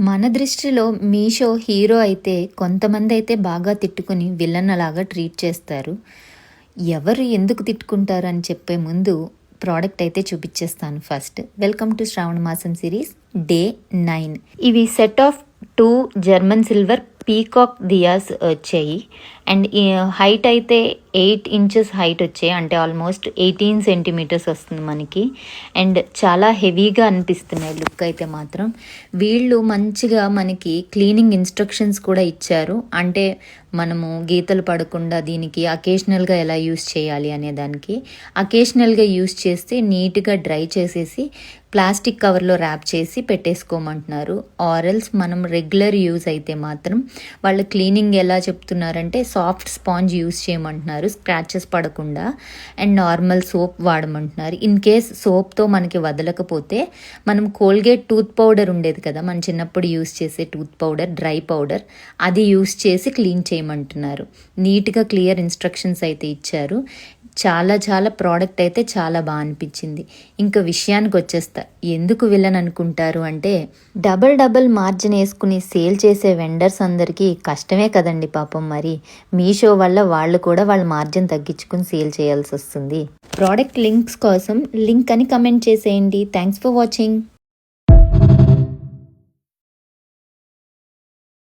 మన దృష్టిలో మీషో హీరో అయితే కొంతమంది అయితే బాగా తిట్టుకుని విలన్ అలాగా ట్రీట్ చేస్తారు. ఎవరు ఎందుకు తిట్టుకుంటారు అని చెప్పే ముందు ప్రోడక్ట్ అయితే చూపించేస్తాను ఫస్ట్. వెల్కమ్ టు శ్రావణ మాసం సిరీస్ డే 9. ఇవి set of 2 German silver peacock diyas వచ్చాయి. అండ్ హైట్ అయితే 8 ఇంచెస్ హైట్ వచ్చాయి, అంటే ఆల్మోస్ట్ 18 సెంటీమీటర్స్ వస్తుంది మనకి. అండ్ చాలా హెవీగా అనిపిస్తున్నాయి లుక్ అయితే మాత్రం. వీళ్ళు మంచిగా మనకి క్లీనింగ్ ఇన్స్ట్రక్షన్స్ కూడా ఇచ్చారు, అంటే మనము గీతలు పడకుండా దీనికి అకేషనల్గా ఎలా యూస్ చేయాలి అనే దానికి. అకేషనల్గా యూస్ చేస్తే నీట్గా డ్రై చేసేసి ప్లాస్టిక్ కవర్లో ర్యాప్ చేసి పెట్టేసుకోమంటున్నారు. ఆరల్స్ మనం రెగ్యులర్ యూజ్ అయితే మాత్రం వాళ్ళు క్లీనింగ్ ఎలా చెప్తున్నారంటే సాఫ్ట్ స్పాంజ్ యూస్ చేయమంటున్నారు, స్క్రాచెస్ పడకుండా. అండ్ నార్మల్ సోప్ వాడమంటున్నారు. ఇన్ కేస్ సోప్తో మనకి వదలకపోతే మనం కోల్గేట్ టూత్ పౌడర్ ఉండేది కదా, మన చిన్నప్పుడు యూస్ చేసే టూత్ పౌడర్, డ్రై పౌడర్, అది యూస్ చేసి క్లీన్ చేయమంటున్నారు. నీట్గా క్లియర్ ఇన్స్ట్రక్షన్స్ అయితే ఇచ్చారు. చాలా ప్రోడక్ట్ అయితే చాలా బాగా అనిపించింది. ఇంకా విషయానికి వచ్చేస్తా, ఎందుకు విలన్ అనుకుంటారు అంటే, డబల్ మార్జిన్ వేసుకుని సేల్ చేసే వెండర్స్ అందరికీ కష్టమే కదండి పాపం. మరి మీషో వల్ల వాళ్ళు కూడా వాళ్ళ మార్జిన్ తగ్గించుకుని సేల్ చేయాల్సి వస్తుంది. ప్రోడక్ట్ లింక్స్ కోసం లింక్ అని కమెంట్ చేసేయండి. Thanks for watching.